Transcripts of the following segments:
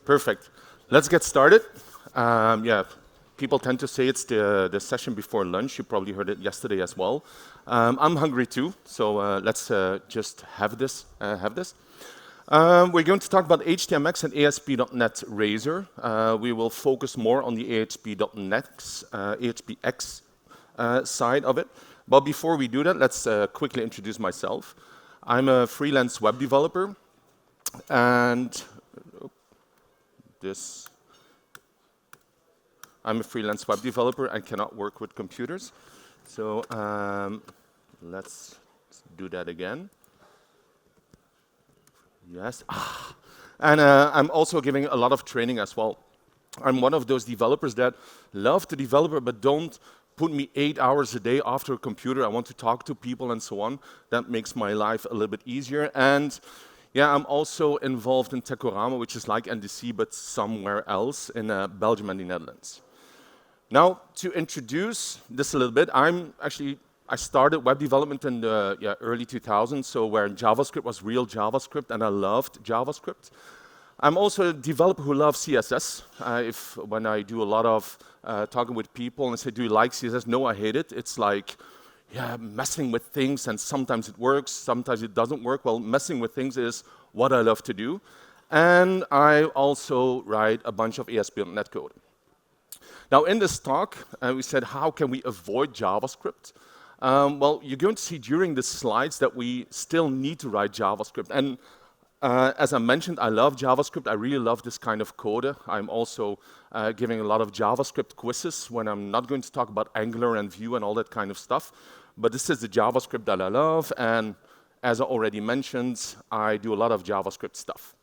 Perfect. Let's get started. Yeah, people tend to say it's the session before lunch. You probably heard it yesterday as well. I'm hungry too, so let's just have this. We're going to talk about HTMX and ASP.NET Razor. We will focus more on the HTMX side of it. But before we do that, let's quickly introduce myself. I'm a freelance web developer, and I'm a freelance web developer and cannot work with computers. So let's do that again. Yes. And I'm also giving a lot of training as well. I'm one of those developers that love to develop, but don't put me 8 hours a day after a computer. I want to talk to people and so on. That makes my life a little bit easier. And yeah, I'm also involved in Tekorama, which is like NDC, but somewhere else in Belgium and the Netherlands. Now, to introduce this a little bit, I started web development in the early 2000s, so where JavaScript was real JavaScript, and I loved JavaScript. I'm also a developer who loves CSS. When I do a lot of talking with people and I say, do you like CSS? No, I hate it. It's like, yeah, messing with things, and sometimes it works, sometimes it doesn't work. Well, messing with things is what I love to do. And I also write a bunch of ASP.NET code. Now, in this talk, we said, how can we avoid JavaScript? Well, you're going to see during the slides that we still need to write JavaScript. And as I mentioned, I love JavaScript. I really love this kind of code. I'm also giving a lot of JavaScript quizzes when I'm not going to talk about Angular and Vue and all that kind of stuff. But this is the JavaScript that I love. And as I already mentioned, I do a lot of JavaScript stuff.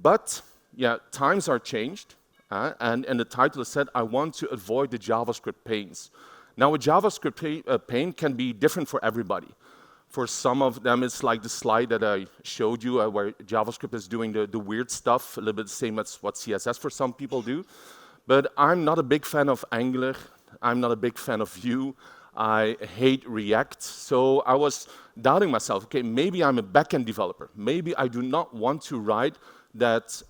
But yeah, times are changed. And in the title it said, I want to avoid the JavaScript pains. Now, a JavaScript pain can be different for everybody. For some of them, it's like the slide that I showed you, where JavaScript is doing the weird stuff, a little bit the same as what CSS for some people do. But I'm not a big fan of Angular. I'm not a big fan of Vue. I hate React. So I was doubting myself, okay, maybe I'm a backend developer. Maybe I do not want to write that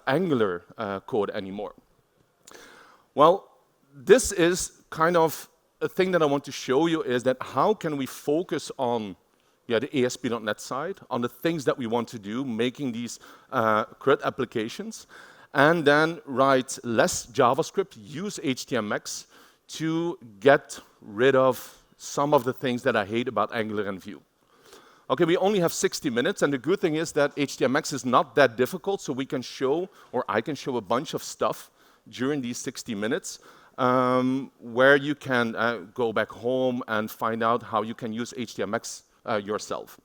Angular code anymore. Well, this is kind of a thing that I want to show you, is that how can we focus on the ASP.NET side, on the things that we want to do, making these CRUD applications, and then write less JavaScript, use HTMX to get rid of some of the things that I hate about Angular and Vue. Okay, we only have 60 minutes, and the good thing is that HTMX is not that difficult, so we can show, or I can show a bunch of stuff during these 60 minutes, where you can go back home and find out how you can use HTMX yourself.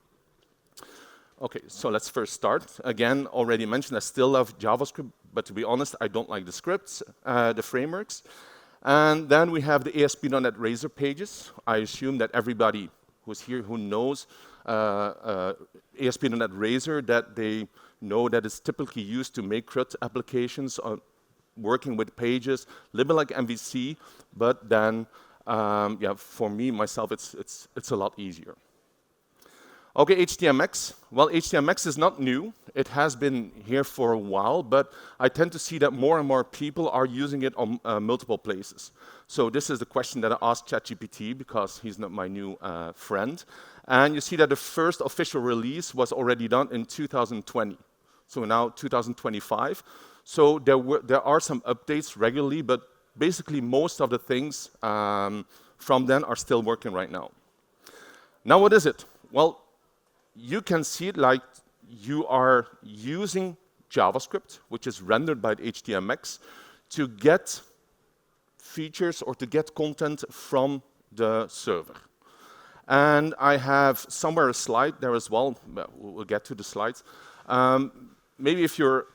Okay, so let's first start. Again, already mentioned, I still love JavaScript, but to be honest, I don't like the scripts, the frameworks. And then we have the ASP.NET Razor Pages. I assume that everybody who's here who knows ASP.NET Razor, that they know that it's typically used to make CRUD applications, working with pages, a little bit like MVC, but then, yeah, for me, myself, it's a lot easier. Okay, HTMX. Well, HTMX is not new. It has been here for a while, but I tend to see that more and more people are using it on multiple places. So this is the question that I asked ChatGPT, because he's not my new friend. And you see that the first official release was already done in 2020. So now 2025. So there are some updates regularly, but basically most of the things from then are still working right now. Now, what is it? Well, you can see it like you are using JavaScript, which is rendered by HTMX, to get features or to get content from the server. And I have somewhere a slide there as well. We'll get to the slides. Maybe if you're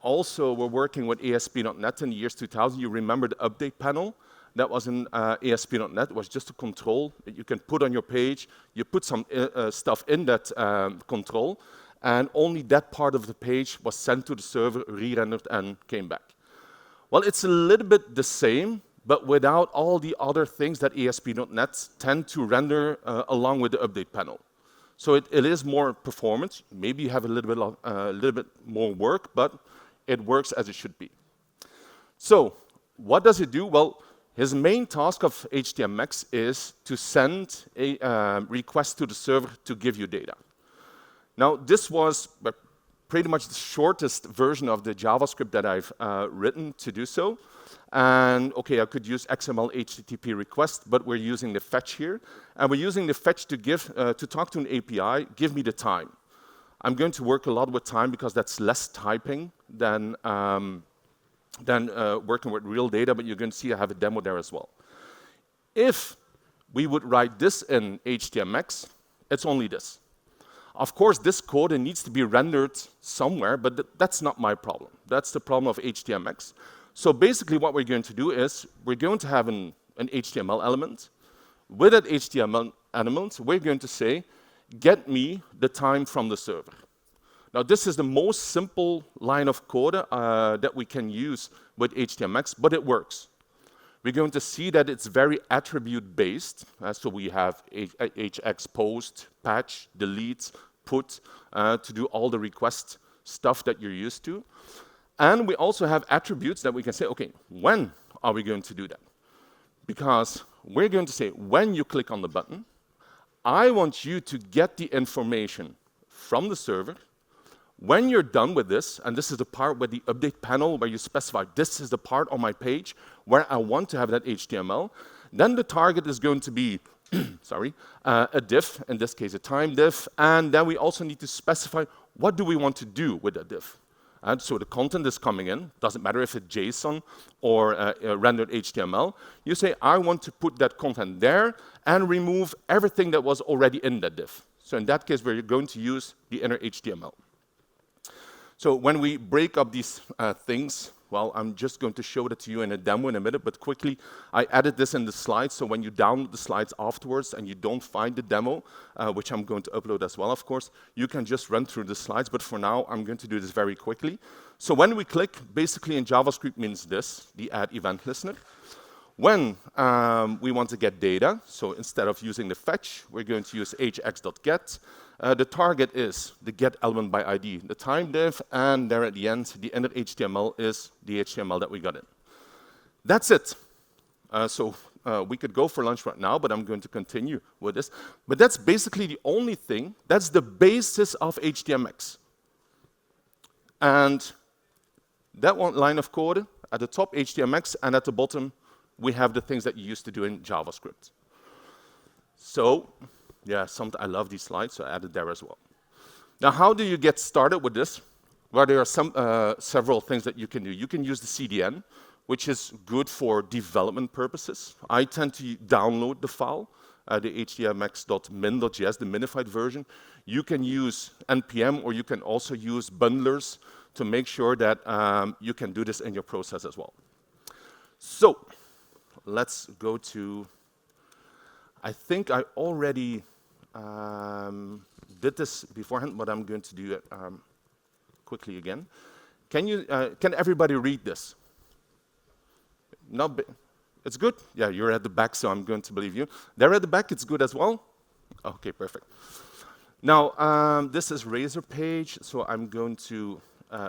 also were working with ASP.NET in the years 2000, you remember the update panel that was in ASP.NET. It was just a control that you can put on your page. You put some stuff in that control, and only that part of the page was sent to the server, re-rendered, and came back. Well, it's a little bit the same, but without all the other things that ASP.NET tend to render along with the update panel. So it is more performance. Maybe you have a little bit more work, but it works as it should be. So what does it do? Well, his main task of HTMX is to send a request to the server to give you data. Now, this was pretty much the shortest version of the JavaScript that I've written to do so. And okay, I could use XML HTTP request, but we're using the fetch here. And we're using the fetch to to talk to an API, give me the time. I'm going to work a lot with time because that's less typing than working with real data, but you're going to see I have a demo there as well. If we would write this in HTMX, it's only this. Of course, this code needs to be rendered somewhere, but that's not my problem. That's the problem of HTMX. So basically what we're going to do is we're going to have an HTML element. With that HTML element, we're going to say, get me the time from the server. Now, this is the most simple line of code that we can use with HTMX, but it works. We're going to see that it's very attribute-based. So we have AJAX post, patch, delete, put, to do all the request stuff that you're used to. And we also have attributes that we can say, okay, when are we going to do that? Because we're going to say, when you click on the button, I want you to get the information from the server. When you're done with this, and this is the part where the update panel, where you specify this is the part on my page where I want to have that HTML, then the target is going to be a div, in this case a time div, and then we also need to specify what do we want to do with that div. And so the content is coming in, doesn't matter if it's JSON or rendered HTML. You say, I want to put that content there and remove everything that was already in that div. So in that case, we're going to use the inner HTML. So when we break up these things, well, I'm just going to show that to you in a demo in a minute, but quickly, I added this in the slides, so when you download the slides afterwards and you don't find the demo, which I'm going to upload as well, of course, you can just run through the slides, but for now, I'm going to do this very quickly. So when we click, basically in JavaScript means this, the add event listener. When we want to get data, so instead of using the fetch, we're going to use ajax.get. The target is the get element by ID, the time div, and there at the end, the inner HTML is the HTML that we got in. That's it. So we could go for lunch right now, but I'm going to continue with this. But that's basically the only thing. That's the basis of HTMX. And that one line of code, at the top HTMX, and at the bottom, we have the things that you used to do in JavaScript. So, yeah, I love these slides, so I added there as well. Now, how do you get started with this? Well, there are several things that you can do. You can use the CDN, which is good for development purposes. I tend to download the file, the htmx.min.js, the minified version. You can use NPM, or you can also use bundlers to make sure that you can do this in your process as well. So, let's go to, I think I already did this beforehand, but I'm going to do it quickly again. Can everybody read this? No, it's good? Yeah, you're at the back, so I'm going to believe you. There at the back, it's good as well? Okay, perfect. Now, this is Razor page, so I'm going to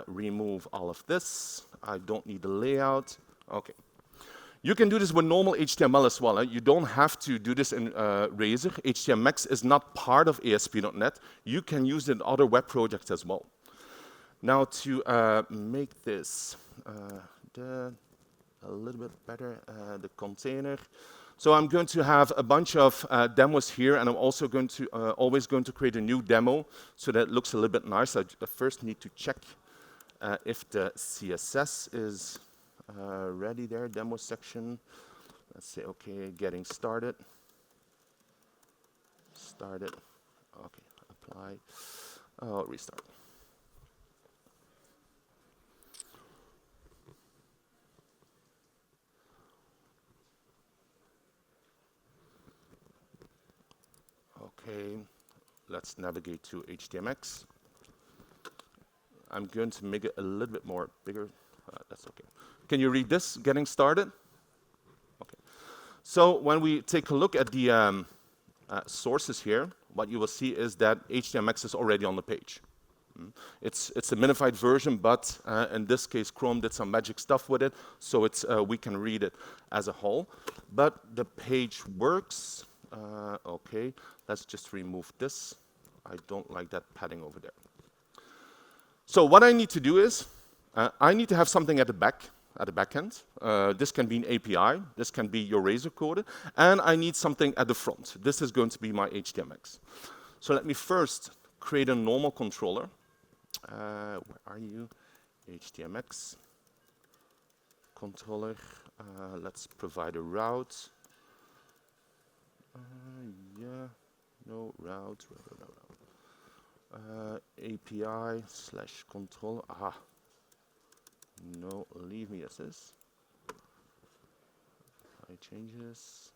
remove all of this. I don't need the layout. Okay. You can do this with normal HTML as well. You don't have to do this in Razor. HTMX is not part of ASP.NET. You can use it in other web projects as well. Now, to make this a little bit better, the container. So I'm going to have a bunch of demos here, and I'm also going to always going to create a new demo so that it looks a little bit nice. I first need to check if the CSS is ready there, demo section. Let's say, okay, getting started. Started. Okay, apply. Oh, restart. Okay, let's navigate to HTMX. I'm going to make it a little bit more bigger. That's okay. Can you read this, getting started? Okay. So when we take a look at the sources here, what you will see is that HTMX is already on the page. It's a minified version, but in this case, Chrome did some magic stuff with it, so we can read it as a whole. But the page works. Okay, let's just remove this. I don't like that padding over there. So what I need to do is, I need to have something at the back end. This can be an API, this can be your Razor code, and I need something at the front. This is going to be my HTMX. So let me first create a normal controller. Where are you? HTMX controller. Let's provide a route. Yeah, no route. API / controller. Aha. No, leave me as is. I change this.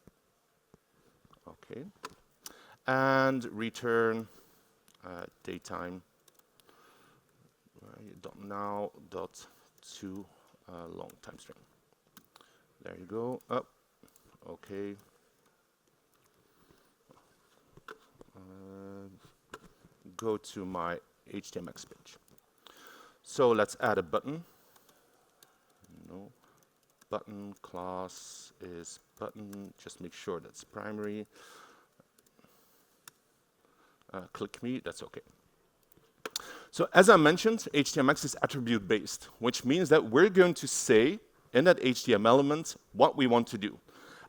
Okay. And return datetime. .now .to long time string. There you go. Up. Okay. Go to my HTMX page. So let's add a button. No. Button class is button. Just make sure that's primary. Click me, that's okay. So as I mentioned, HTMX is attribute based, which means that we're going to say in that HTML element what we want to do.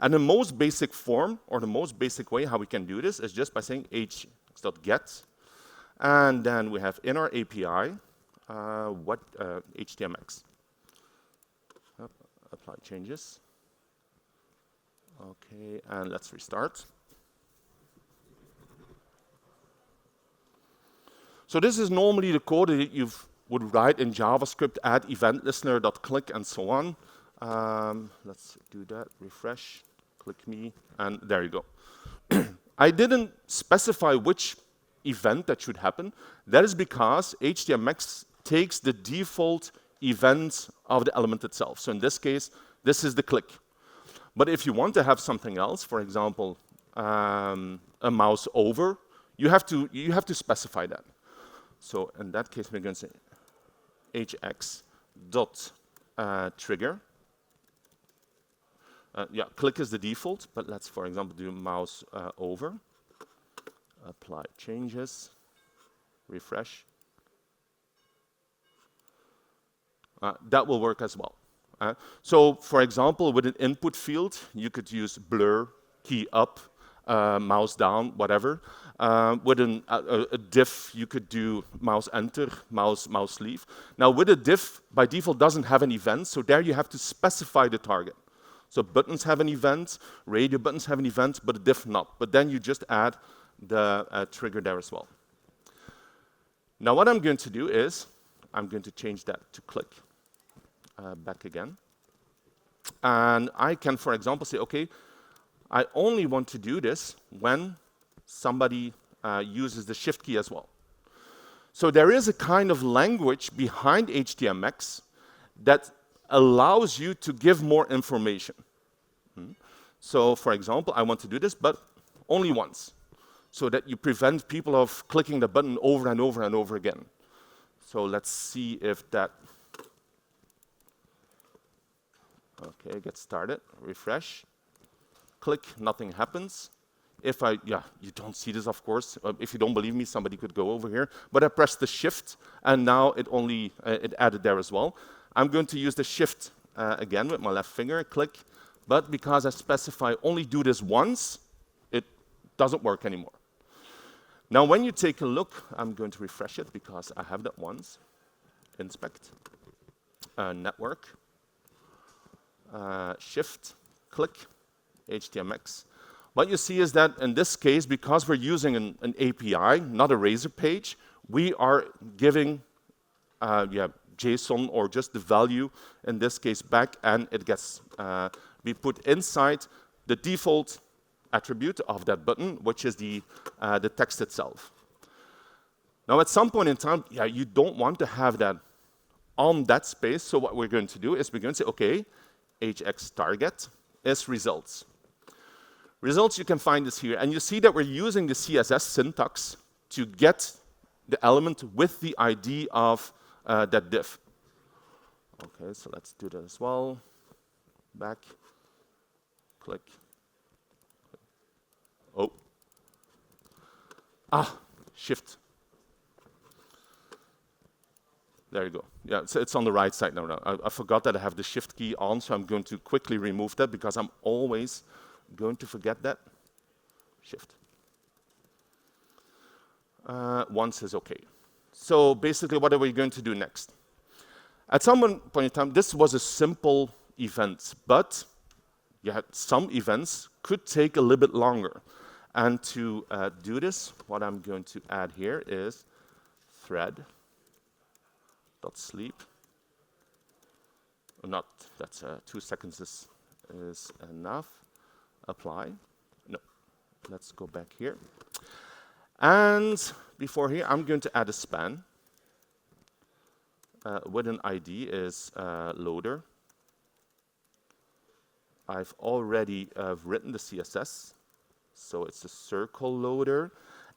And the most basic form, or the most basic way how we can do this is just by saying hx.get. And then we have in our API, HTMX. Apply changes. Okay, and let's restart. So this is normally the code that you would write in JavaScript, add event listener.click and so on. Let's do that, refresh, click me, and there you go. I didn't specify which event that should happen. That is because HTMX takes the default event of the element itself. So in this case, this is the click. But if you want to have something else, for example, a mouse over, you have to specify that. So in that case, we're going to say HX.trigger. Yeah, click is the default, but let's, for example, do mouse over. Apply changes, refresh. That will work as well. So, for example, with an input field, you could use blur, key up, mouse down, whatever. With a div, you could do mouse enter, mouse leave. Now, with a div, by default, doesn't have an event, so there you have to specify the target. So buttons have an event, radio buttons have an event, but a div not. But then you just add the trigger there as well. Now, what I'm going to do is, I'm going to change that to click. Back again. And I can, for example, say, okay, I only want to do this when somebody uses the shift key as well. So there is a kind of language behind HTMX that allows you to give more information. So, for example, I want to do this, but only once, so that you prevent people of clicking the button over and over and over again. So let's see if that. Okay, get started, refresh, click, nothing happens. If you don't see this, of course. If you don't believe me, somebody could go over here. But I press the shift, and now it added there as well. I'm going to use the shift again with my left finger, click. But because I specify only do this once, it doesn't work anymore. Now, when you take a look, I'm going to refresh it because I have that once. Inspect, network. Shift, click, HTMX. What you see is that in this case, because we're using an API, not a Razor page, we are giving JSON or just the value, in this case back, and it gets be put inside the default attribute of that button, which is the text itself. Now, at some point in time, you don't want to have that on that space, so what we're going to do is we're going to say, okay, HX target is results. Results, you can find this here. And you see that we're using the CSS syntax to get the element with the ID of that div. Okay, so let's do that as well. Back, click. Oh. Shift. There you go. Yeah, it's on the right side now. I forgot that I have the Shift key on, so I'm going to quickly remove that because I'm always going to forget that. Shift. Once is OK. So basically, what are we going to do next? At some point in time, this was a simple event, but some events could take a little bit longer. And to do this, what I'm going to add here is thread.sleep. Not, that's 2 seconds is enough. Apply. No, let's go back here. And before here, I'm going to add a span with an ID is loader. I've already written the CSS, so it's a circle loader.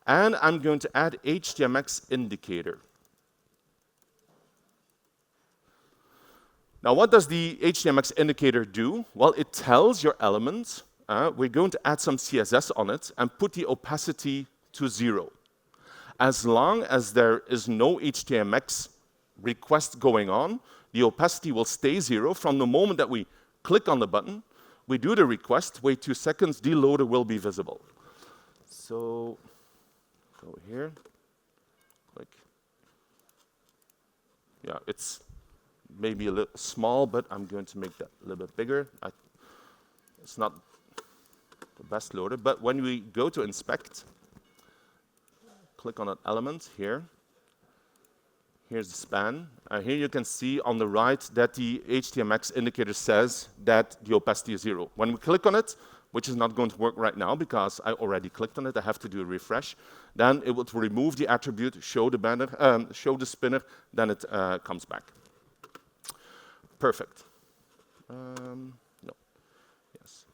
And I'm going to add HTMX indicator. Now, what does the HTMX indicator do? Well, it tells your element, we're going to add some CSS on it and put the opacity to 0. As long as there is no HTMX request going on, the opacity will stay 0 from the moment that we click on the button. We do the request, wait 2 seconds, the loader will be visible. So go here, click. Yeah, it's maybe a little small, but I'm going to make that a little bit bigger. It's not the best loader, but when we go to inspect, click on that element here. Here's the span. Here you can see on the right that the HTMX indicator says that the opacity is 0. When we click on it, which is not going to work right now because I already clicked on it, I have to do a refresh. Then it will remove the attribute, show the banner, show the spinner, then it comes back. Perfect. No. Yes.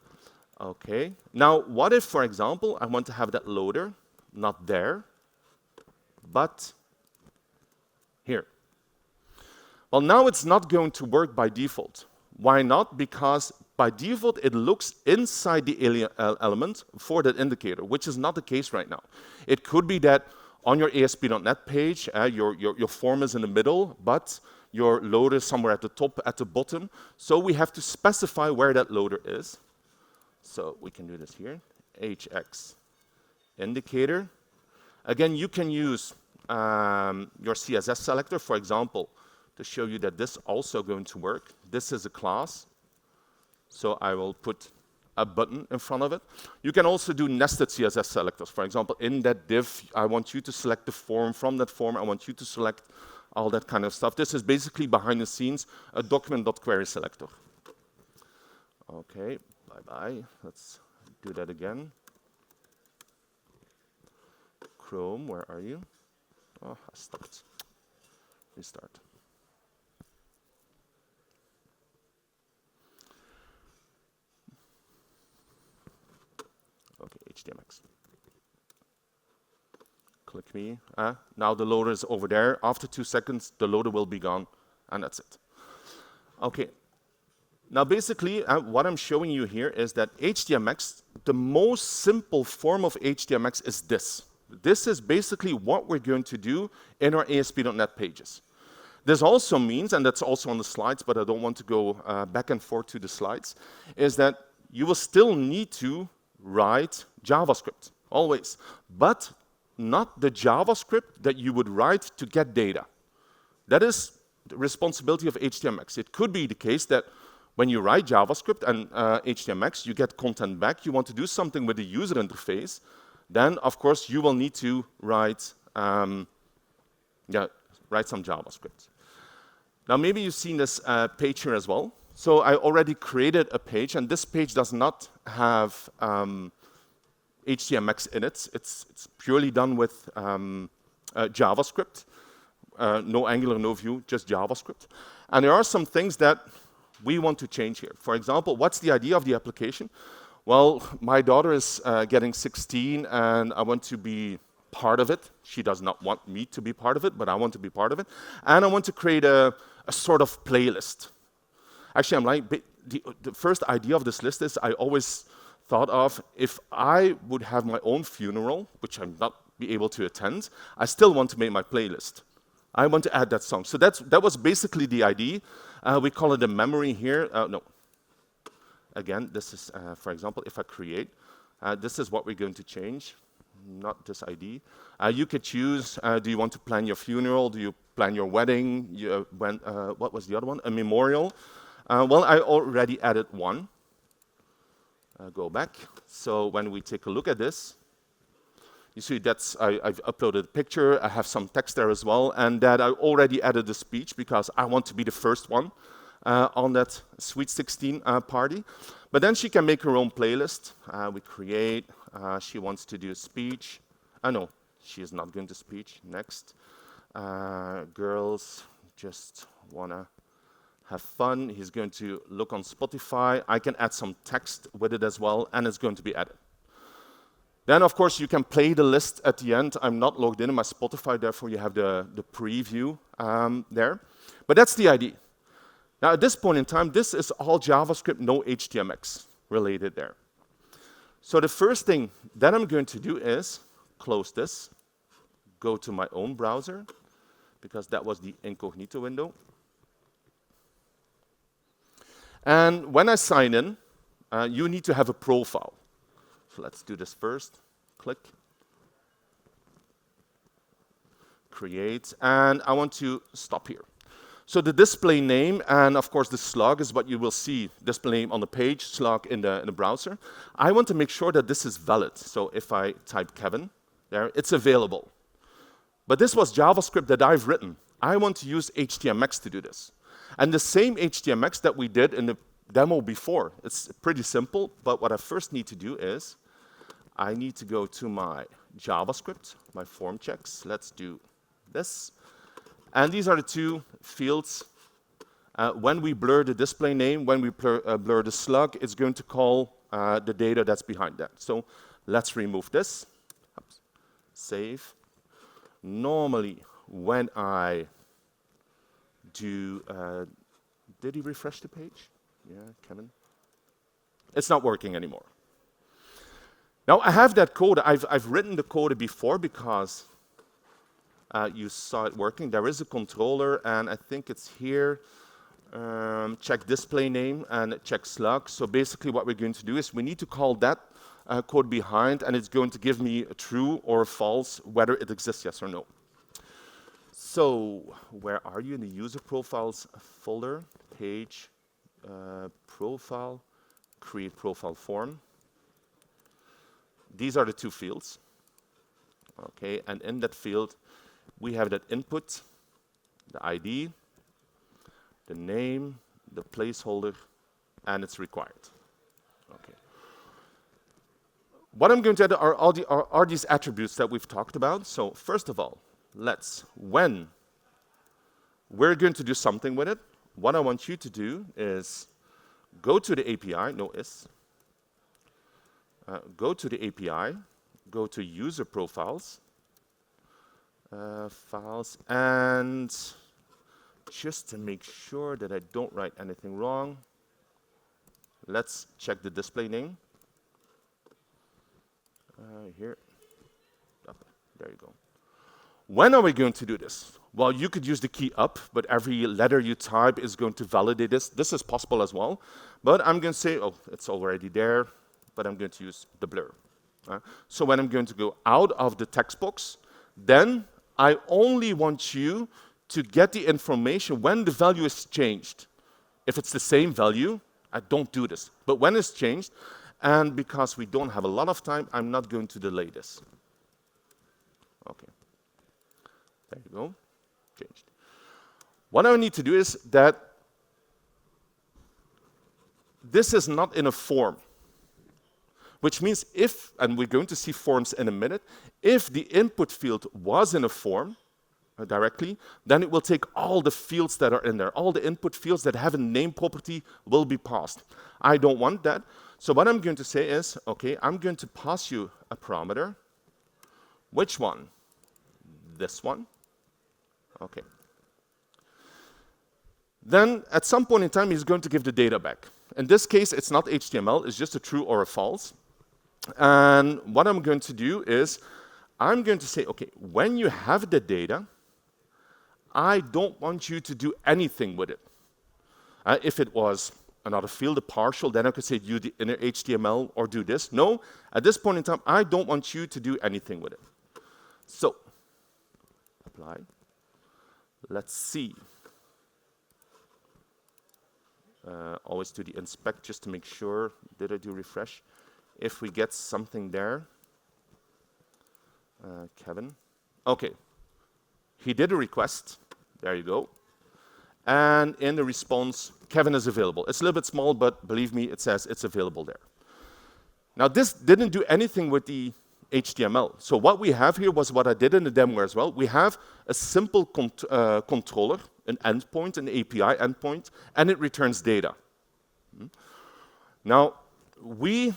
Okay. Now, what if, for example, I want to have that loader not there, but here? Well, now it's not going to work by default. Why not? Because by default, it looks inside the element for that indicator, which is not the case right now. It could be that on your ASP.NET page, your form is in the middle, but your loader is somewhere at the top, at the bottom. So we have to specify where that loader is. So we can do this here, AJAX indicator. Again, you can use your CSS selector, for example, to show you that this is also going to work. This is a class, so I will put a button in front of it. You can also do nested CSS selectors. For example, in that div, I want you to select the form. From that form, I want you to select all that kind of stuff. This is basically behind the scenes a document.query selector. Okay, bye-bye. Let's do that again. Chrome, where are you? Oh, I stopped. Restart. Okay, HTMX. Click me. Now the loader is over there. After 2 seconds, the loader will be gone, and that's it. Okay. Now, basically, what I'm showing you here is that HTMX, the most simple form of HTMX is this. This is basically what we're going to do in our ASP.NET pages. This also means, and that's also on the slides, but I don't want to go back and forth to the slides, is that you will still need to write JavaScript, always. But not the JavaScript that you would write to get data. That is the responsibility of HTMX. It could be the case that when you write JavaScript and HTMX, you get content back, you want to do something with the user interface, then, of course, you will need to write some JavaScript. Now, maybe you've seen this page here as well. So I already created a page, and this page does not have HTMX in it. It's purely done with JavaScript. No Angular, no Vue, just JavaScript. And there are some things that we want to change here. For example, what's the idea of the application? Well, my daughter is getting 16, and I want to be part of it. She does not want me to be part of it, but I want to be part of it. And I want to create a sort of playlist. Actually, I'm like, the first idea of this list is I always thought of if I would have my own funeral, which I'm not be able to attend, I still want to make my playlist. I want to add that song. So that was basically the idea. We call it a memory here. No. Again, this is, for example, if I create, this is what we're going to change, not this ID. You could choose, do you want to plan your funeral? Do you plan your wedding? What was the other one? A memorial. Well, I already added one. Go back. So when we take a look at this, you see I've uploaded a picture. I have some text there as well, and that I already added the speech because I want to be the first one on that Sweet 16 party. But then she can make her own playlist. We create. She wants to do a speech. No, she is not going to speech. Next. Girls just want to have fun. He's going to look on Spotify. I can add some text with it as well, and it's going to be added. Then, of course, you can play the list at the end. I'm not logged in my Spotify, therefore you have the preview there. But that's the idea. Now, at this point in time, this is all JavaScript, no HTMX related there. So the first thing that I'm going to do is close this, go to my own browser, because that was the incognito window. And when I sign in, you need to have a profile. So let's do this first. Click. Create. And I want to stop here. So the display name, and of course the slug is what you will see, display name on the page, slug in the browser. I want to make sure that this is valid. So if I type Kevin there, it's available. But this was JavaScript that I've written. I want to use HTMX to do this. And the same HTMX that we did in the demo before. It's pretty simple, but what I first need to do is I need to go to my JavaScript, my form checks. Let's do this. And these are the two fields. When we blur the display name, when we blur the slug, it's going to call the data that's behind that. So let's remove this. Oops. Save. Normally, when I do, did he refresh the page? Yeah, Kevin. It's not working anymore. Now I have that code. I've written the code before because you saw it working. There is a controller, and I think it's here. Check display name and check slug. So basically what we're going to do is we need to call that code behind, and it's going to give me a true or a false, whether it exists, yes or no. So where are you in the user profiles folder? Page, profile, create profile form. These are the two fields. Okay, and in that field, we have that input, the ID, the name, the placeholder, and it's required. Okay. What I'm going to add are these attributes that we've talked about. So first of all, when we're going to do something with it, what I want you to do is go to the API, no is, go to the API, go to user profiles, files, and just to make sure that I don't write anything wrong, let's check the display name. Here, there you go. When are we going to do this? Well, you could use the key up, but every letter you type is going to validate this. This is possible as well. But I'm going to say, oh, it's already there, but I'm going to use the blur. So when I'm going to go out of the text box, then I only want you to get the information when the value is changed. If it's the same value, I don't do this. But when it's changed, and because we don't have a lot of time, I'm not going to delay this. Okay. There you go. Changed. What I need to do is that this is not in a form, which means if, and we're going to see forms in a minute, if the input field was in a form directly, then it will take all the fields that are in there. All the input fields that have a name property will be passed. I don't want that. So what I'm going to say is, okay, I'm going to pass you a parameter Which one? This one. Okay. Then at some point in time, he's going to give the data back. In this case, it's not HTML, it's just a true or a false. And what I'm going to do is, I'm going to say, okay, when you have the data, I don't want you to do anything with it. If it was another field, a partial, then I could say do the inner HTML or do this. No, at this point in time, I don't want you to do anything with it. So, apply. Let's see. Always do the inspect just to make sure. Did I do refresh? If we get something there. Kevin. Okay. He did a request. There you go. And in the response, Kevin is available. It's a little bit small, but believe me, it says it's available there. Now, this didn't do anything with the HTML. So what we have here was what I did in the demo as well. We have a simple controller, an endpoint, an API endpoint, and it returns data. Now, we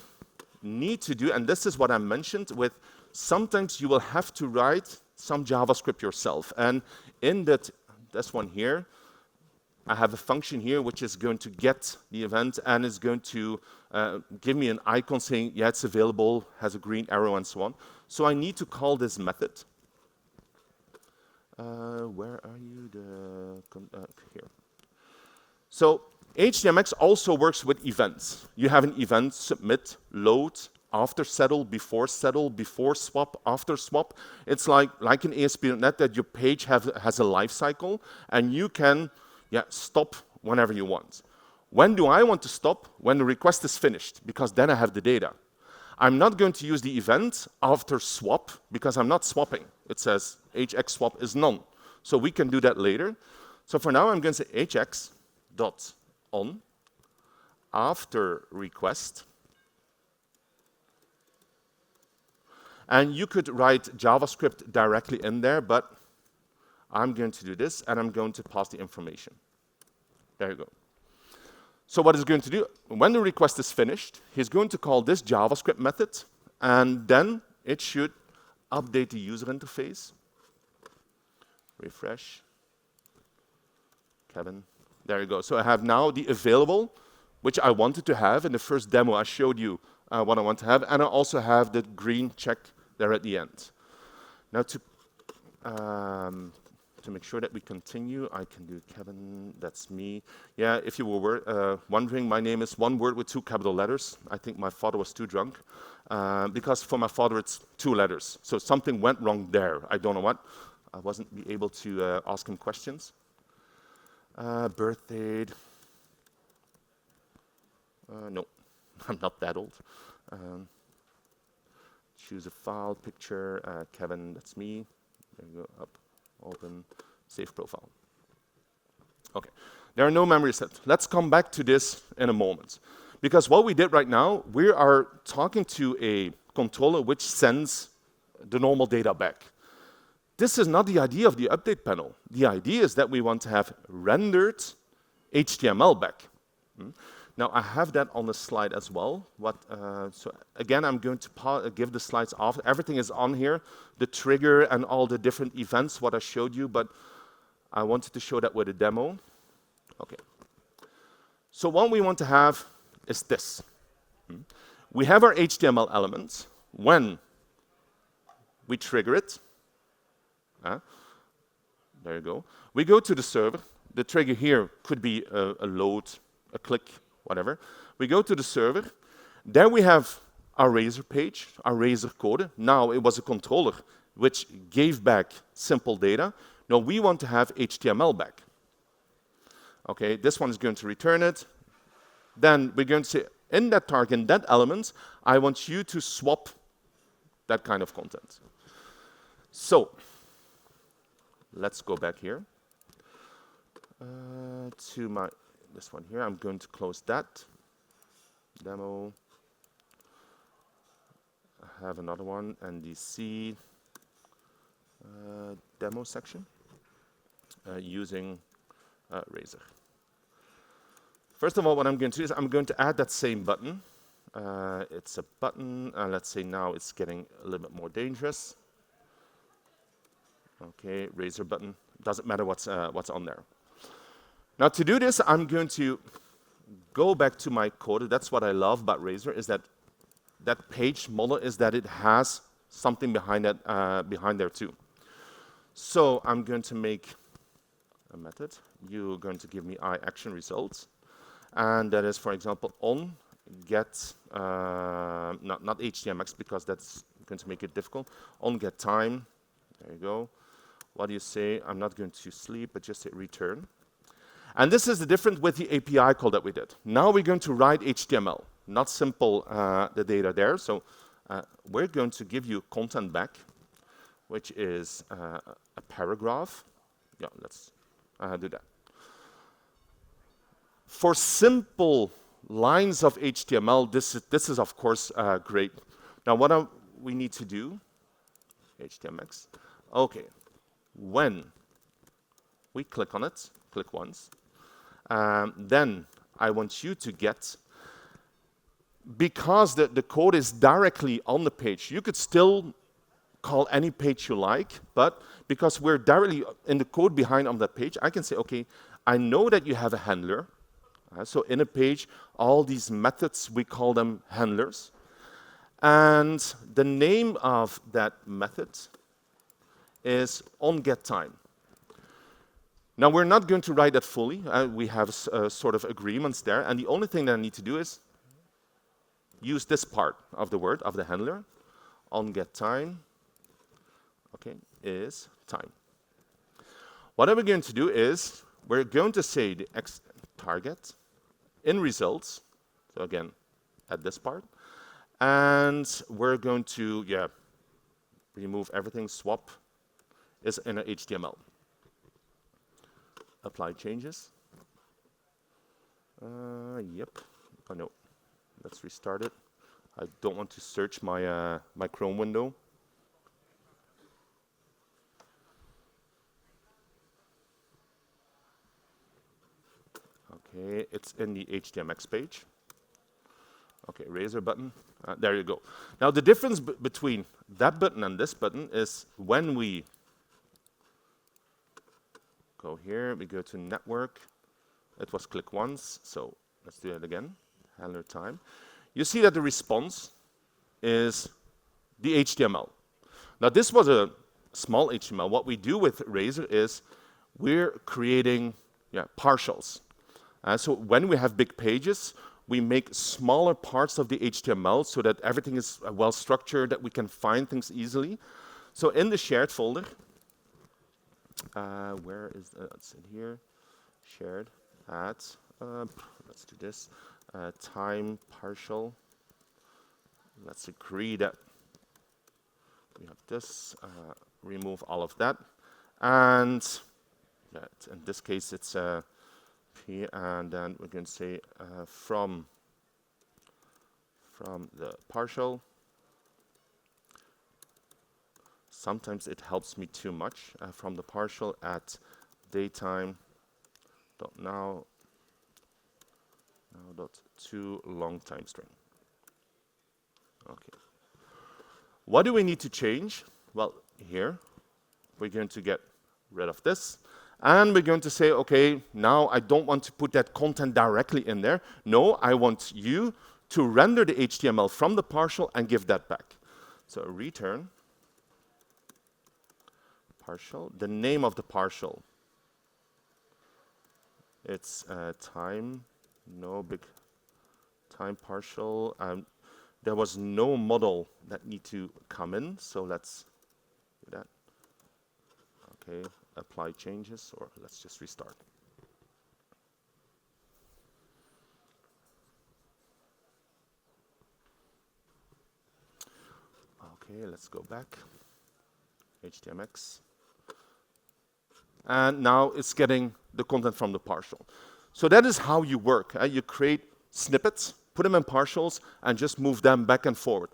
need to do, and this is what I mentioned with, sometimes you will have to write some JavaScript yourself. And in this one here, I have a function here which is going to get the event and is going to give me an icon saying, yeah, it's available, has a green arrow and so on. So I need to call this method. Where are you? Here. So HTMX also works with events. You have an event, submit, load, after settle, before swap, after swap. It's like in ASP.NET that your page has a life cycle, and you can stop whenever you want. When do I want to stop? When the request is finished, because then I have the data. I'm not going to use the event after swap, because I'm not swapping. It says AJAX swap is none. So we can do that later. So for now, I'm going to say AJAX.on after request. And you could write JavaScript directly in there, but I'm going to do this, and I'm going to pass the information. There you go. So what it's going to do, when the request is finished, he's going to call this JavaScript method, and then it should update the user interface. Refresh. Kevin. There you go. So I have now the available, which I wanted to have. In the first demo, I showed you what I want to have, and I also have the green check there at the end. Now to make sure that we continue, I can do Kevin, that's me. Yeah, if you were wondering, my name is one word with 2 capital letters. I think my father was too drunk, because for my father it's 2 letters. So something went wrong there. I don't know what. I wasn't able to ask him questions. Birth date. No, I'm not that old. Choose a file, picture, Kevin, that's me. There you go, up, open, save profile. Okay, there are no memory set. Let's come back to this in a moment. Because what we did right now, we are talking to a controller which sends the normal data back. This is not the idea of the update panel. The idea is that we want to have rendered HTML back. Now, I have that on the slide as well. So again, I'm going to give the slides off. Everything is on here, the trigger and all the different events, what I showed you, but I wanted to show that with a demo. Okay. So what we want to have is this. We have our HTML elements. When we trigger it, there you go. We go to the server. The trigger here could be a load, a click, whatever. We go to the server. There we have our Razor page, our Razor code. Now it was a controller which gave back simple data. Now we want to have HTML back. Okay, this one is going to return it. Then we're going to say, in that target, in that element, I want you to swap that kind of content. So let's go back here to this one here. I'm going to close that. Demo. I have another one, NDC demo section using Razor. First of all, what I'm going to do is I'm going to add that same button. It's a button. Let's say now it's getting a little bit more dangerous. Okay, razor button. Doesn't matter what's on there. Now to do this, I'm going to go back to my code. That's what I love about Razor, is that that page model is that it has something behind that behind there too. So I'm going to make a method. You're going to give me action results, and that is, for example, on get not HTMX, because that's going to make it difficult. On get time. There you go. What do you say? I'm not going to sleep, but just say return. And this is the difference with the API call that we did. Now we're going to write HTML, not simple the data there. So we're going to give you content back, which is a paragraph. Yeah, let's do that. For simple lines of HTML, this is of course great. Now what we need to do, HTMX. Okay, when we click on it, click once. Then I want you to get, because the code is directly on the page, you could still call any page you like, but because we're directly in the code behind on that page, I can say, okay, I know that you have a handler. So in a page, all these methods, we call them handlers. And the name of that method is onGetTime. Now we're not going to write that fully. We have sort of agreements there, and the only thing that I need to do is use this part of the word, of the handler. OnGetTime, okay, is time. What are we going to do is, we're going to say the target in results, so again, at this part, and we're going to, remove everything, swap is in a HTML. Apply changes. Yep. Oh no. Let's restart it. I don't want to search my my Chrome window. Okay, it's in the HTMX page. Okay, Razor button. There you go. Now the difference between that button and this button is when we go here, we go to network. It was click once, so let's do it again. Handler time. You see that the response is the HTML. Now this was a small HTML. What we do with Razor is we're creating partials. So when we have big pages, we make smaller parts of the HTML so that everything is well structured, that we can find things easily. So in the shared folder, where is it's in here, shared at, let's do this, time partial. Let's agree that we have this, remove all of that, and in this case it's P, and then we're going to say from the partial. Sometimes it helps me too much. From the partial at daytime dot now dot to long time string. Okay. What do we need to change? Well, here we're going to get rid of this, and we're going to say, okay, now I don't want to put that content directly in there. No, I want you to render the HTML from the partial and give that back. So return partial. The name of the partial, it's time, no big time partial. There was no model that need to come in, so let's do that. Okay, apply changes, or let's just restart. Okay, let's go back. HTMX. And now it's getting the content from the partial. So that is how you work. You create snippets, put them in partials, and just move them back and forward.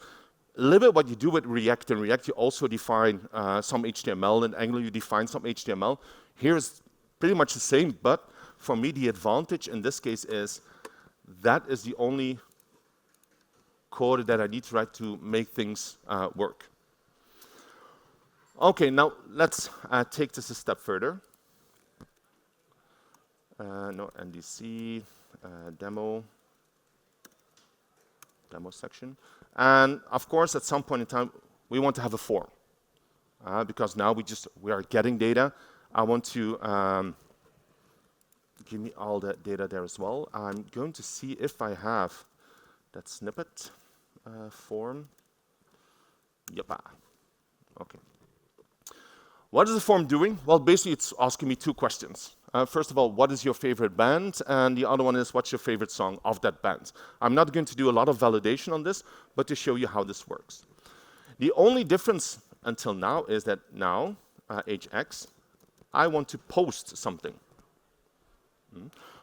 A little bit what you do with React. In React, you also define some HTML. In Angular, you define some HTML. Here is pretty much the same, but for me, the advantage in this case is that is the only code that I need to write to make things work. Okay, now let's take this a step further. No, NDC, demo section. And of course, at some point in time, we want to have a form. Because now we are getting data. I want to give me all that data there as well. I'm going to see if I have that snippet form. Yep. Okay. What is the form doing? Well, basically, it's asking me two questions. First of all, what is your favorite band? And the other one is, what's your favorite song of that band? I'm not going to do a lot of validation on this, but to show you how this works. The only difference until now is that now, AJAX, I want to post something.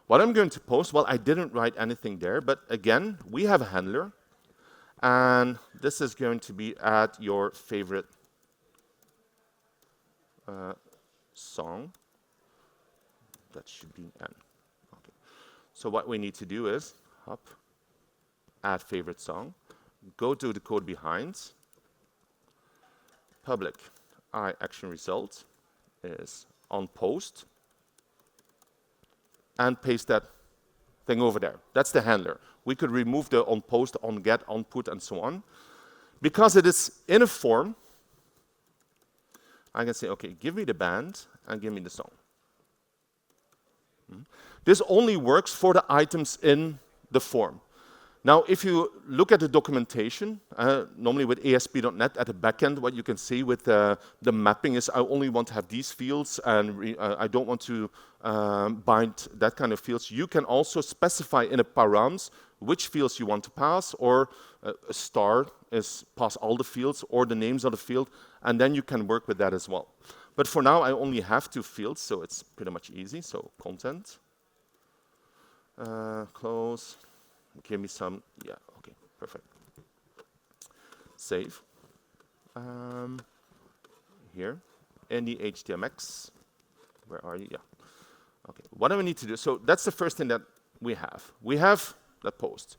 What I'm going to post, well, I didn't write anything there, but again, we have a handler, and this is going to be at your favorite song. That should be n. Okay. So what we need to do is add favorite song, go to the code behind, public I action result is on post, and paste that thing over there. That's the handler. We could remove the on post, on get, on put, and so on. Because it is in a form, I can say, okay, give me the band and give me the song. This only works for the items in the form. Now, if you look at the documentation, normally with ASP.NET at the backend, what you can see with the mapping is I only want to have these fields, and I don't want to bind that kind of fields. You can also specify in a params which fields you want to pass, or a star is pass all the fields, or the names of the field, and then you can work with that as well. But for now, I only have two fields, so it's pretty much easy. So content, close. Give me some, yeah, okay, perfect. Save. Here, in the HTMX, where are you? Yeah, okay. What do we need to do? So that's the first thing that we have. We have that post.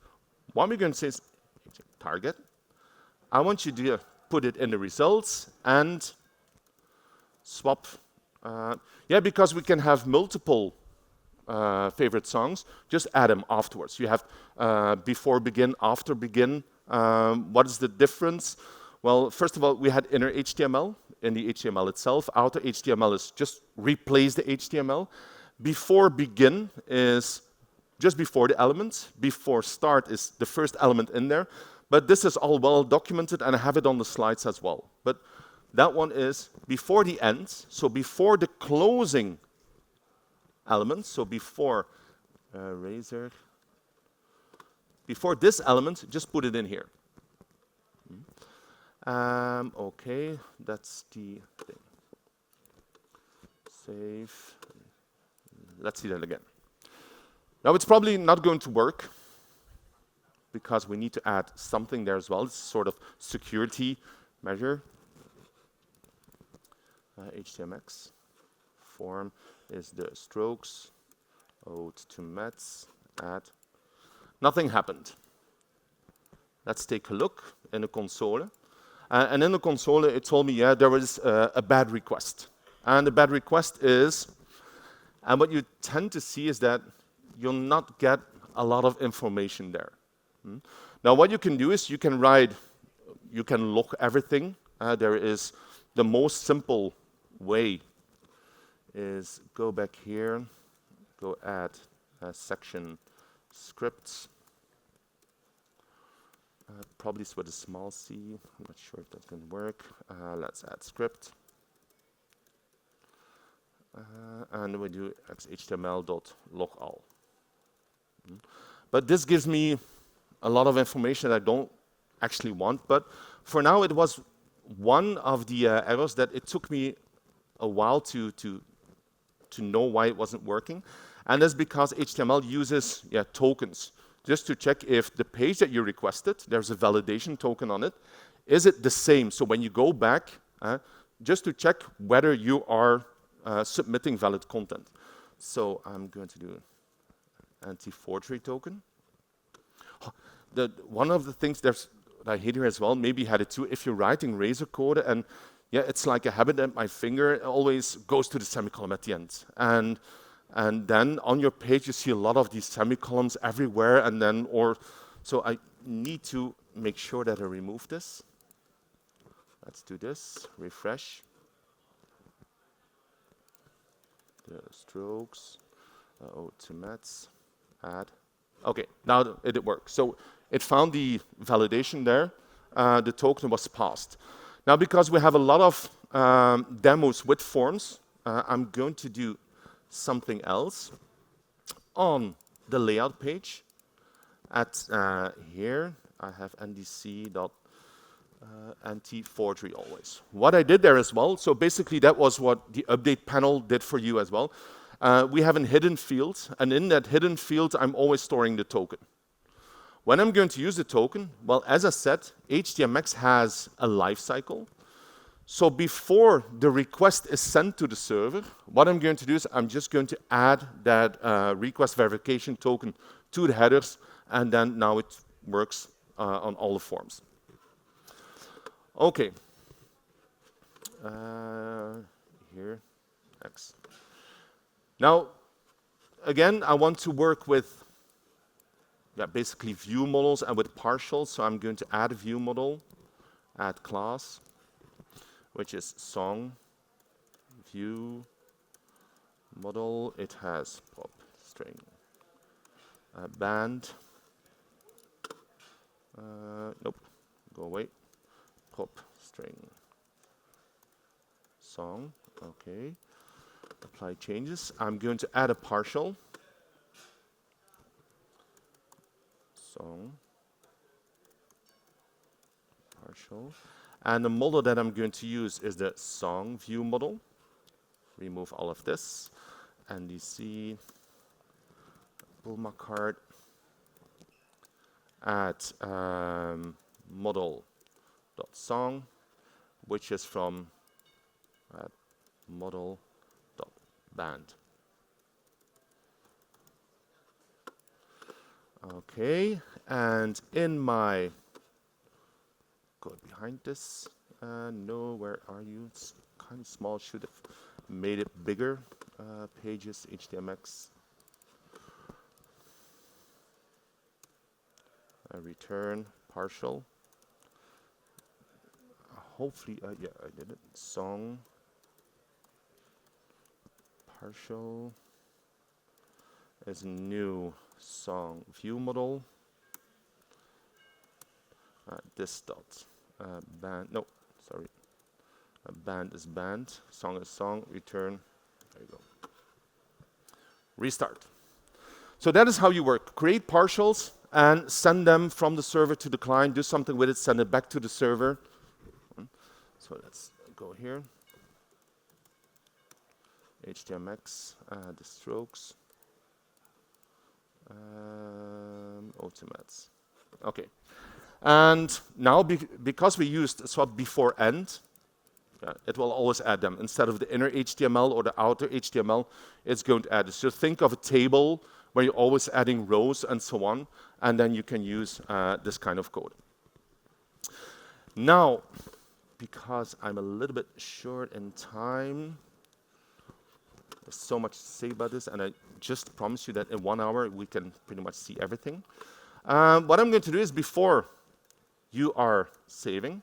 What we're going to say is target. I want you to put it in the results and swap. Yeah, because we can have multiple favorite songs, just add them afterwards. You have before begin, after begin. What is the difference? Well, first of all, we had inner HTML in the HTML itself. Outer HTML is just replace the HTML. Before begin is just before the element. Before start is the first element in there. But this is all well documented, and I have it on the slides as well. But that one is before the end, so before the closing element, so before Razor, before this element, just put it in here. Okay, that's the thing. Save. Let's see that again. Now it's probably not going to work because we need to add something there as well. It's sort of security measure. HTMX form is the strokes, ode to mets, add. Nothing happened. Let's take a look in the console. And in the console, it told me, yeah, there was a bad request. And the bad request is, and what you tend to see is that you'll not get a lot of information there. Now, what you can do is you can write, you can log everything. There is the most simple way is go back here, go add section scripts. Probably with a small c. I'm not sure if that's going to work. Let's add script. And we do html.logall. But this gives me a lot of information that I don't actually want. But for now, it was one of the errors that it took me a while to know why it wasn't working. And that's because HTML uses tokens, just to check if the page that you requested, there's a validation token on it, is it the same? So when you go back, just to check whether you are submitting valid content. So I'm going to do anti-forgery token. One of the things that I hate here as well, maybe you had it too, if you're writing Razor code and yeah, it's like a habit that my finger always goes to the semicolon at the end. And then on your page, you see a lot of these semicolons everywhere, and then, so I need to make sure that I remove this. Let's do this, refresh. The strokes, to mats, add. Okay, now it works. So it found the validation there. The token was passed. Now, because we have a lot of demos with forms, I'm going to do something else. On the layout page, at here, I have NDC anti-forgery always. What I did there as well, so basically that was what the update panel did for you as well. We have a hidden field, and in that hidden field, I'm always storing the token. When I'm going to use the token, well, as I said, HTMX has a life cycle. So before the request is sent to the server, what I'm going to do is I'm just going to add that request verification token to the headers, and then now it works on all the forms. Okay. Here, X. Now, again, I want to work with basically view models and with partials. So I'm going to add a view model, add class, which is song view model. It has pop string band. Nope, go away. Pop string song. Okay. Apply changes. I'm going to add a partial. Song. Partial. And the model that I'm going to use is the song view model. Remove all of this. NDC. Pull my card. Add model.song, which is from model.band. Okay, and in my code behind this, no, where are you? It's kind of small, should have made it bigger. Pages, HTMX. Return partial. Hopefully, yeah, I did it. Song partial is new song view model. This dot band. No, sorry. Band is band. Song is song. Return. There you go. Restart. So that is how you work. Create partials and send them from the server to the client. Do something with it. Send it back to the server. So let's go here. HTMX, the strokes, automats. Okay. And now, because we used swap before end, it will always add them. Instead of the inner HTML or the outer HTML, it's going to add it. So think of a table where you're always adding rows and so on, and then you can use this kind of code. Now, because I'm a little bit short in time, there's so much to say about this, and I just promise you that in 1 hour we can pretty much see everything. What I'm going to do is, before you are saving,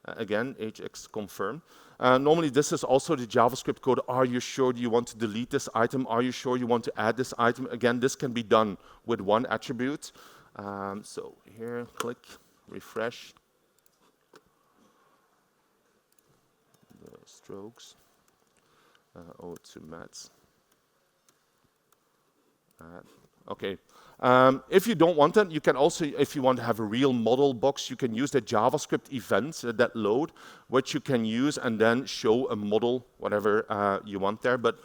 again, AJAX confirm. Normally this is also the JavaScript code. Are you sure you want to delete this item? Are you sure you want to add this item? Again, this can be done with one attribute. So here, click, refresh. The strokes. To mats. Okay. If you don't want that, you can also, if you want to have a real model box, you can use the JavaScript event, that load, which you can use and then show a model, whatever you want there. But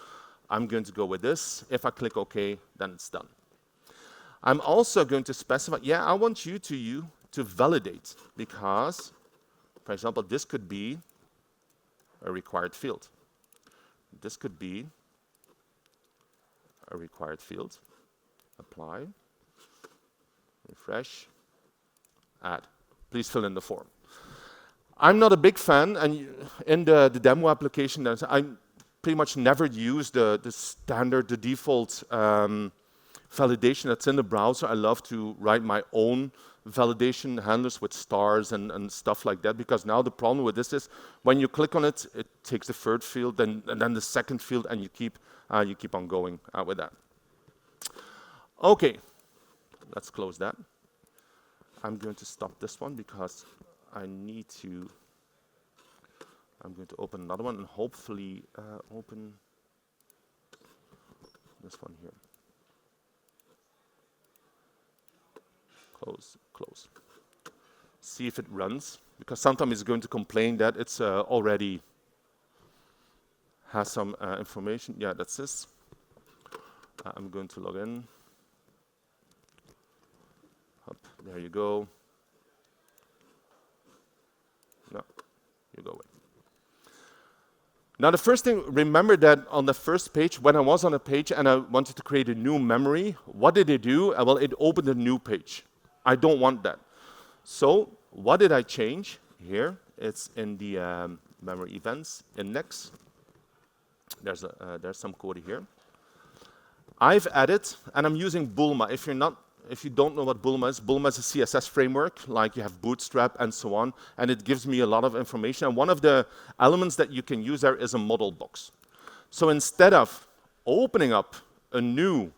I'm going to go with this. If I click OK, then it's done. I'm also going to specify, I want you to validate, because, for example, this could be a required field. This could be a required field. Apply, refresh, add. Please fill in the form. I'm not a big fan, and in the demo application, I pretty much never use the standard, the default validation that's in the browser. I love to write my own validation handlers with stars and stuff like that, because now the problem with this is when you click on it, it takes the third field and then the second field, and you keep on going with that. Okay, let's close that. I'm going to stop this one because I'm going to open another one and hopefully open this one here. Close. See if it runs, because sometimes it's going to complain that it's already has some information. Yeah, that's this. I'm going to log in. Up, there you go. No, you go away. Now the first thing, remember that on the first page, when I was on a page and I wanted to create a new memory, what did it do? Well, it opened a new page. I don't want that. So what did I change? Here, it's in the memory events index. There's some code here. I've added, and I'm using Bulma. If you don't know what Bulma is a CSS framework, like you have Bootstrap and so on, and it gives me a lot of information. And one of the elements that you can use there is a model box. So instead of opening up a new,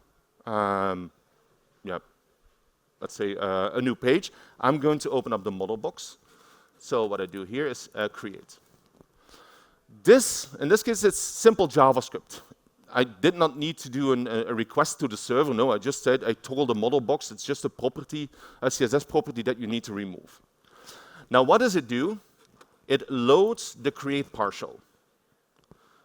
let's say a new page, I'm going to open up the model box. So what I do here is create. In this case, it's simple JavaScript. I did not need to do a request to the server. No, I just said, I told the model box, it's just a property, a CSS property that you need to remove. Now, what does it do? It loads the create partial.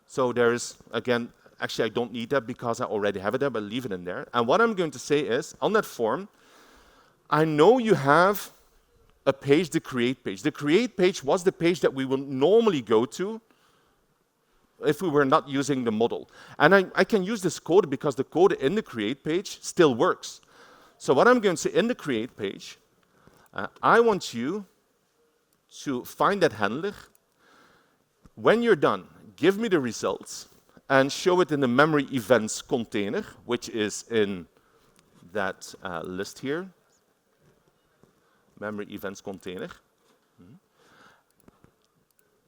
So there's, again, actually I don't need that because I already have it there, but leave it in there. And what I'm going to say is, on that form, I know you have a page, the create page. The create page was the page that we will normally go to if we were not using the model. And I can use this code because the code in the create page still works. So what I'm going to say in the create page, I want you to find that handler. When you're done, give me the results and show it in the memory events container, which is in that list here. Memory events container.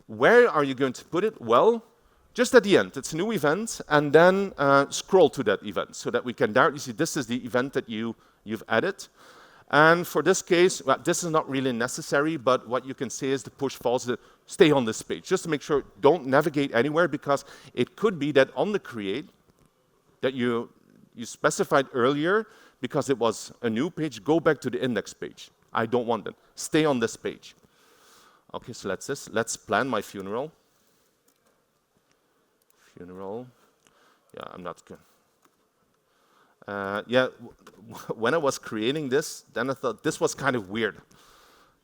Where are you going to put it? Well, just at the end. It's a new event, and then scroll to that event so that we can directly see this is the event that you've added. And for this case, well, this is not really necessary, but what you can say is the push false, stay on this page. Just to make sure, don't navigate anywhere, because it could be that on the create that you specified earlier, because it was a new page, go back to the index page. I don't want that. Stay on this page. Okay, so let's plan my funeral. Yeah, I'm not good. When I was creating this, then I thought this was kind of weird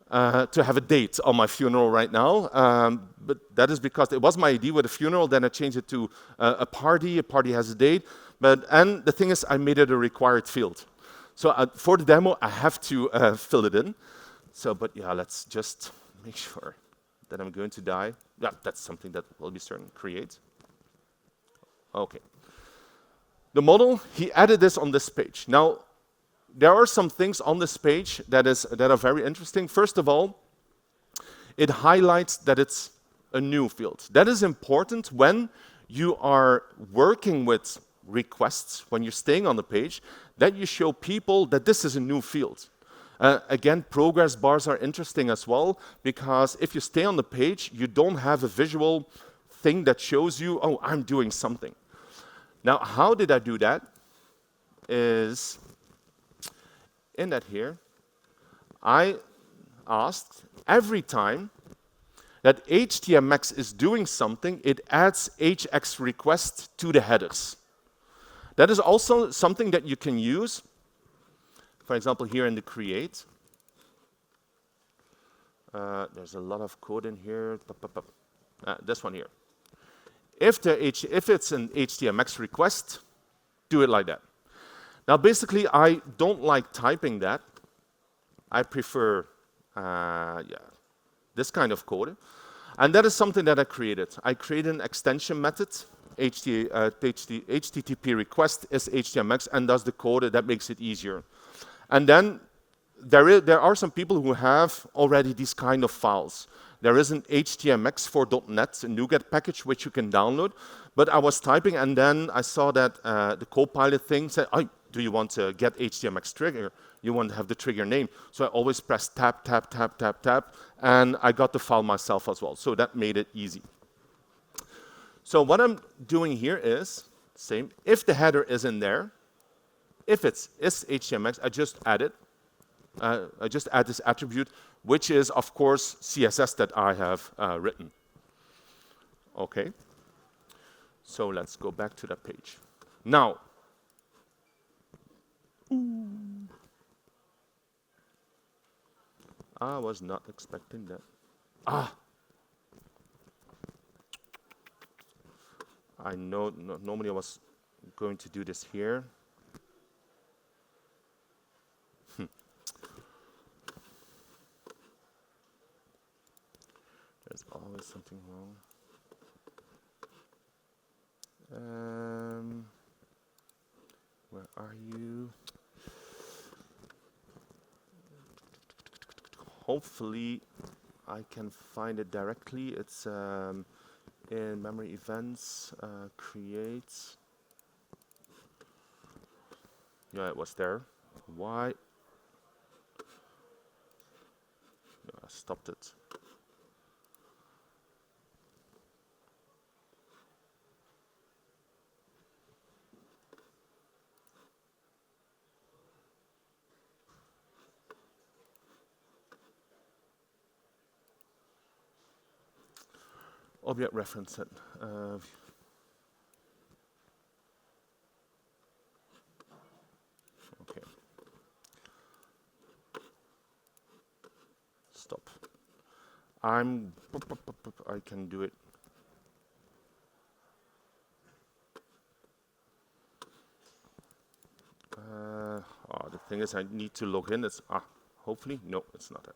to have a date on my funeral right now. But that is because it was my idea with a funeral, then I changed it to a party. A party has a date. And the thing is, I made it a required field. So for the demo, I have to fill it in. So, but yeah, let's just make sure that I'm going to die. Yeah, that's something that will be certain. Create. Okay. The model, he added this on this page. Now, there are some things on this page that are very interesting. First of all, it highlights that it's a new field. That is important when you are working with requests, when you're staying on the page, that you show people that this is a new field. Again, progress bars are interesting as well, because if you stay on the page, you don't have a visual thing that shows you, oh, I'm doing something. Now, how did I do that? Is in that here, I asked every time that HTMX is doing something, it adds AJAX request to the headers. That is also something that you can use. For example, here in the create, there's a lot of code in here. This one here. If it's an HTMX request, do it like that. Now, basically, I don't like typing that. I prefer, this kind of code. And that is something that I created. I created an extension method. HTTP request is HTMX and does the code that makes it easier. And then there are some people who have already these kind of files. There is an HTMX for .NET, a NuGet package which you can download. But I was typing and then I saw that the Copilot thing said, oh, do you want to get HTMX trigger? You want to have the trigger name. So I always press tab, tab, tab, tab, tab, and I got the file myself as well. So that made it easy. So what I'm doing here is same. If the header is in there, if it's HTMX, I just add it. I just add this attribute, which is, of course, CSS that I have written. Okay. So let's go back to that page. Now, I was not expecting that. I know normally I was going to do this here. There's always something wrong. Where are you? Hopefully I can find it directly. It's in memory events, create. Yeah, it was there. Why? No, I stopped it. Object reference set. Okay. Stop. I can do it. The thing is, I need to log in. It's hopefully no, it's not it.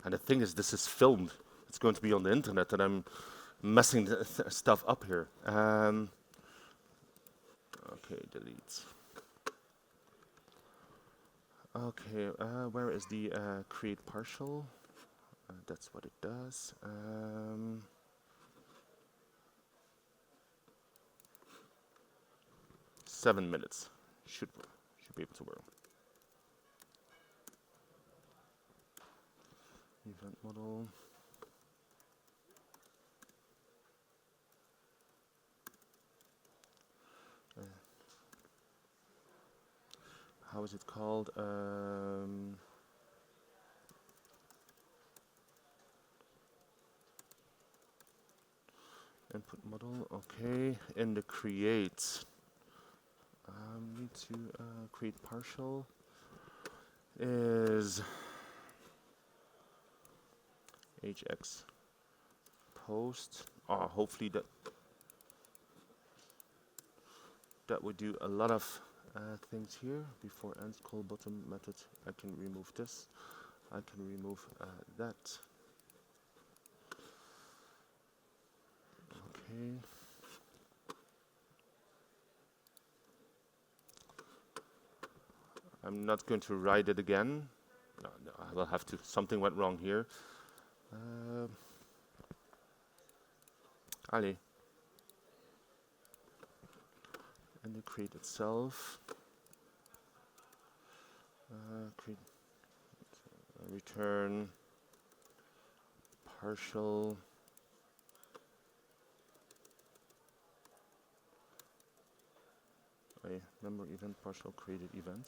And the thing is, this is filmed. It's going to be on the internet, and I'm messing the stuff up here. Okay, delete. Okay, where is the create partial? That's what it does. 7 minutes. Should be able to work. Event model. How is it called? Input model. Okay. In the create, need to create partial is AJAX post. Hopefully that would do a lot of things here. Before ends call bottom method. I can remove this. I can remove that. Okay. I'm not going to write it again. No, I will have to. Something went wrong here. Allez. And the create itself. Create, return partial. Member event partial created event.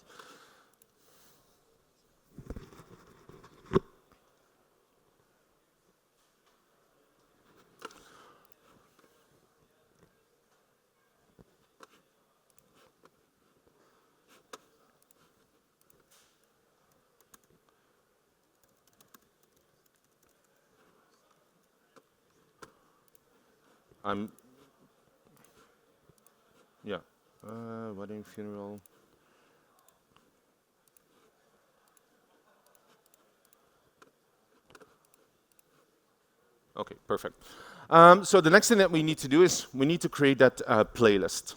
Wedding, funeral. Okay, perfect. So the next thing that we need to do is we need to create that playlist.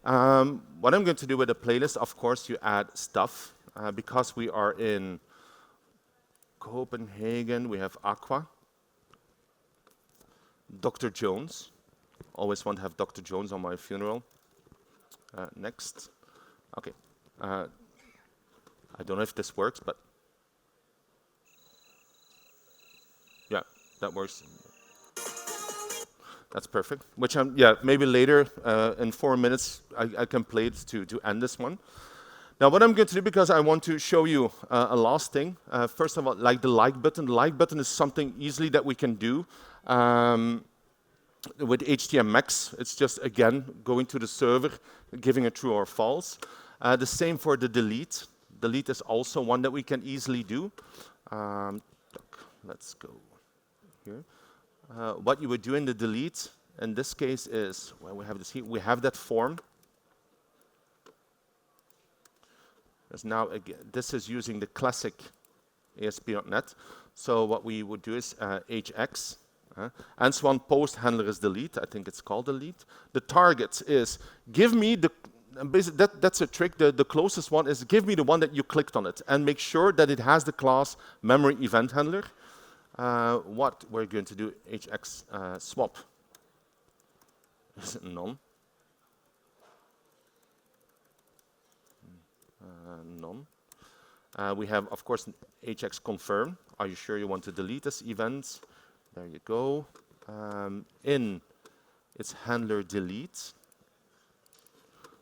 What I'm going to do with a playlist, of course, you add stuff. Because we are in Copenhagen, we have Aqua, Dr. Jones. Always want to have Dr. Jones on my funeral. Next. Okay. I don't know if this works, but yeah, that works. That's perfect. Which yeah, maybe later in 4 minutes I can play it to end this one. Now what I'm going to do, because I want to show you a last thing. First of all, like the like button. The like button is something easily that we can do with HTMX. It's just, again, going to the server, giving a true or false. The same for the delete. Delete is also one that we can easily do. Let's go here. What you would do in the delete, in this case, is, well, we have this here. We have that form. There's now, again, this is using the classic ASP.NET. So what we would do is AJAX. And swan post handler is delete. I think it's called delete. The target is give me the, that's a trick. The closest one is give me the one that you clicked on it and make sure that it has the class memory event handler. What we're going to do, HX swap. Is it none? None. We have, of course, HX confirm. Are you sure you want to delete this event? There you go. In its handler delete.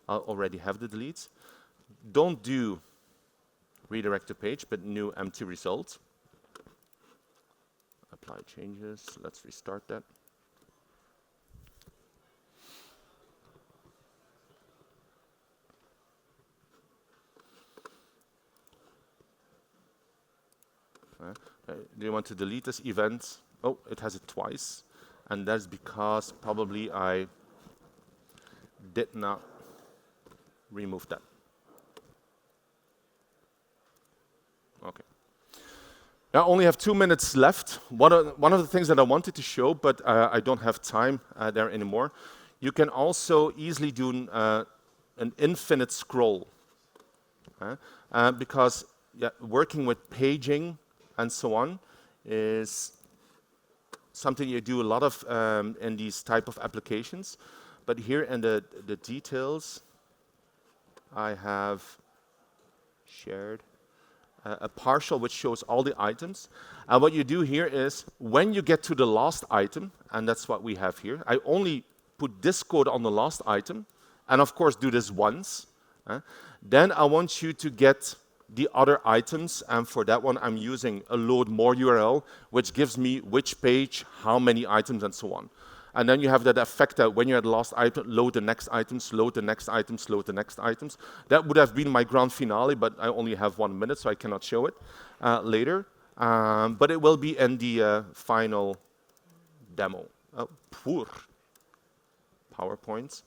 I already have the delete. Don't do redirect to page, but new empty result. Apply changes. Let's restart that. Do you want to delete this event? Oh, it has it twice. And that's because probably I did not remove that. Okay. Now I only have 2 minutes left. One of the things that I wanted to show, but I don't have time there anymore. You can also easily do an infinite scroll. Because yeah, working with paging and so on is something you do a lot of in these type of applications. But here in the details, I have shared a partial which shows all the items. And what you do here is when you get to the last item, and that's what we have here, I only put this code on the last item, and of course do this once. Then I want you to get the other items, and for that one I'm using a load more URL, which gives me which page, how many items, and so on. And then you have that effect that when you're at the last item, load the next items, load the next items, load the next items. That would have been my grand finale, but I only have 1 minute, so I cannot show it later. But it will be in the final demo. Poor PowerPoint.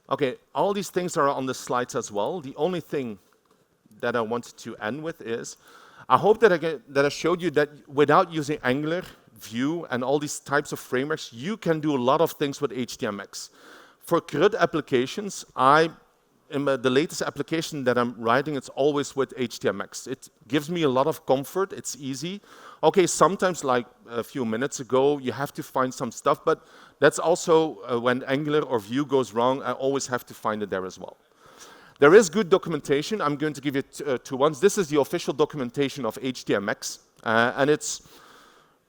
Okay, all these things are on the slides as well. The only thing that I want to end with is, I hope that I showed you that without using Angular, Vue, and all these types of frameworks, you can do a lot of things with HTMX. For CRUD applications, in the latest application that I'm writing, it's always with HTMX. It gives me a lot of comfort. It's easy. Okay, sometimes, like a few minutes ago, you have to find some stuff, but that's also when Angular or Vue goes wrong, I always have to find it there as well. There is good documentation. I'm going to give you two ones. This is the official documentation of HTMX, and it's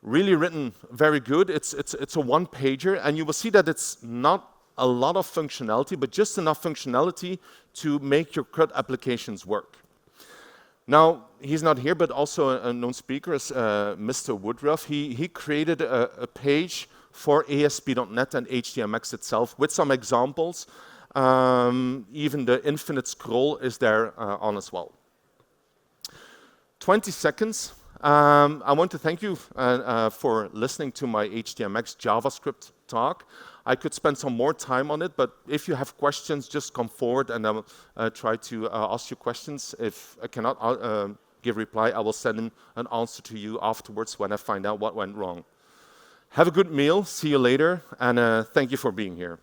really written very good. It's a one-pager, and you will see that it's not a lot of functionality, but just enough functionality to make your CRUD applications work. Now, he's not here, but also a known speaker is Mr. Woodruff. He created a page for ASP.NET and HTMX itself with some examples. Even the infinite scroll is there on as well. 20 seconds. I want to thank you for listening to my HTMX JavaScript talk. I could spend some more time on it, but if you have questions, just come forward and I will try to ask you questions. If I cannot give reply. I will send in an answer to you afterwards when I find out what went wrong. Have a good meal. See you later. And thank you for being here.